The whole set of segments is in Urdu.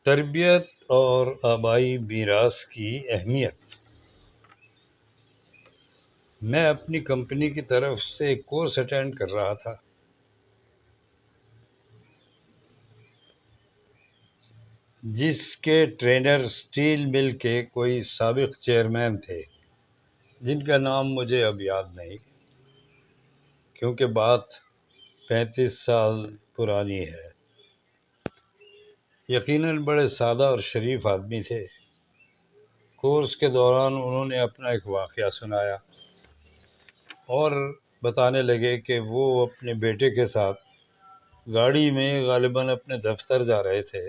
تربیت اور آبائی میراث کی اہمیت۔ میں اپنی کمپنی کی طرف سے ایک کورس اٹینڈ کر رہا تھا جس کے ٹرینر اسٹیل مل کے کوئی سابق چیئرمین تھے جن کا نام مجھے اب یاد نہیں کیونکہ بات 35 سال پرانی ہے۔ یقیناً بڑے سادہ اور شریف آدمی تھے۔ کورس کے دوران انہوں نے اپنا ایک واقعہ سنایا اور بتانے لگے کہ وہ اپنے بیٹے کے ساتھ گاڑی میں غالباً اپنے دفتر جا رہے تھے۔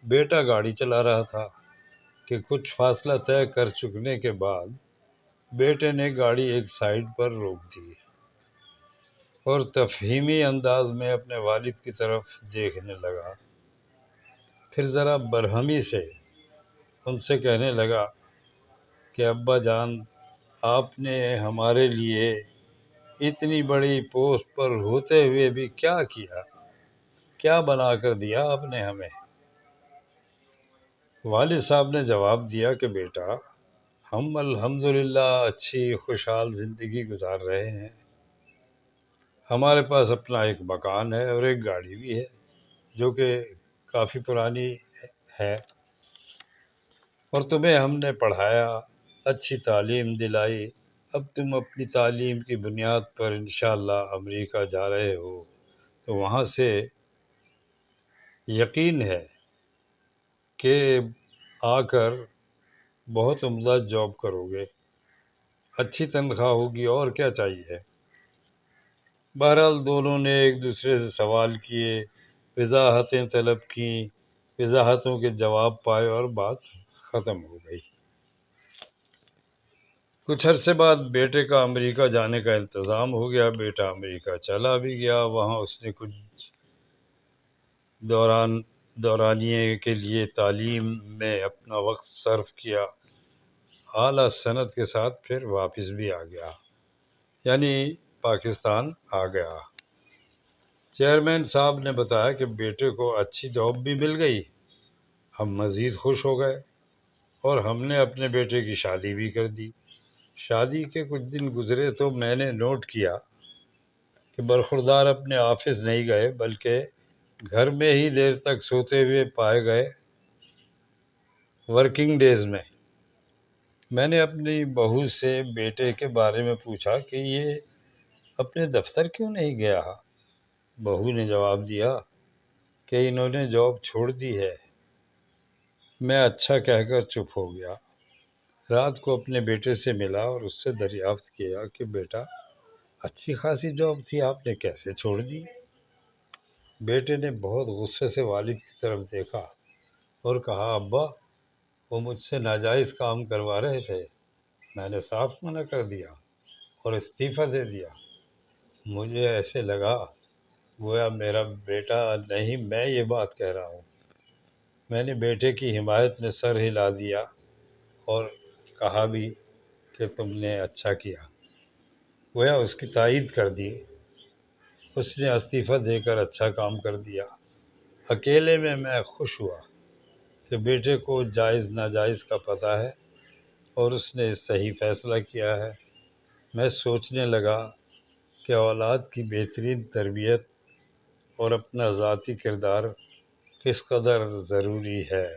بیٹا گاڑی چلا رہا تھا کہ کچھ فاصلہ طے کر چکنے کے بعد بیٹے نے گاڑی ایک سائیڈ پر روک دی اور تفہیمی انداز میں اپنے والد کی طرف دیکھنے لگا۔ پھر ذرا برہمی سے ان سے کہنے لگا کہ ابا جان، آپ نے ہمارے لیے اتنی بڑی پوسٹ پر ہوتے ہوئے بھی کیا کیا؟ کیا بنا کر دیا آپ نے ہمیں؟ والد صاحب نے جواب دیا کہ بیٹا، ہم الحمدللہ اچھی خوشحال زندگی گزار رہے ہیں۔ ہمارے پاس اپنا ایک مکان ہے اور ایک گاڑی بھی ہے جو کہ کافی پرانی ہے، اور تمہیں ہم نے پڑھایا، اچھی تعلیم دلائی۔ اب تم اپنی تعلیم کی بنیاد پر انشاءاللہ امریکہ جا رہے ہو تو وہاں سے یقین ہے کہ آ کر بہت عمدہ جاب کرو گے، اچھی تنخواہ ہوگی، اور کیا چاہیے۔ بہرحال دونوں نے ایک دوسرے سے سوال کیے، وضاحتیں طلب کیں، وضاحتوں کے جواب پائے اور بات ختم ہو گئی۔ کچھ عرصے بعد بیٹے کا امریکہ جانے کا انتظام ہو گیا۔ بیٹا امریکہ چلا بھی گیا۔ وہاں اس نے کچھ دورانیے کے لیے تعلیم میں اپنا وقت صرف کیا، اعلیٰ سند کے ساتھ پھر واپس بھی آ گیا، یعنی پاکستان آ گیا۔ چیئرمین صاحب نے بتایا کہ بیٹے کو اچھی جاب بھی مل گئی۔ ہم مزید خوش ہو گئے اور ہم نے اپنے بیٹے کی شادی بھی کر دی۔ شادی کے کچھ دن گزرے تو میں نے نوٹ کیا کہ برخوردار اپنے آفس نہیں گئے بلکہ گھر میں ہی دیر تک سوتے ہوئے پائے گئے۔ ورکنگ ڈیز میں میں نے اپنی بہو سے بیٹے کے بارے میں پوچھا کہ یہ اپنے دفتر کیوں نہیں گیا؟ بہو نے جواب دیا کہ انہوں نے جاب چھوڑ دی ہے۔ میں اچھا کہہ کر چپ ہو گیا۔ رات کو اپنے بیٹے سے ملا اور اس سے دریافت کیا کہ بیٹا، اچھی خاصی جاب تھی، آپ نے کیسے چھوڑ دی؟ بیٹے نے بہت غصے سے والد کی طرف دیکھا اور کہا، ابا، وہ مجھ سے ناجائز کام کروا رہے تھے، میں نے صاف منع کر دیا اور استعفیٰ دے دیا۔ مجھے ایسے لگا گویا میرا بیٹا نہیں میں یہ بات کہہ رہا ہوں۔ میں نے بیٹے کی حمایت میں سر ہلا دیا اور کہا بھی کہ تم نے اچھا کیا، گویا اس کی تائید کر دی۔ اس نے استعفیٰ دے کر اچھا کام کر دیا۔ اکیلے میں خوش ہوا کہ بیٹے کو جائز ناجائز کا پتہ ہے اور اس نے صحیح فیصلہ کیا ہے۔ میں سوچنے لگا کہ اولاد کی بہترین تربیت اور اپنا ذاتی کردار کس قدر ضروری ہے۔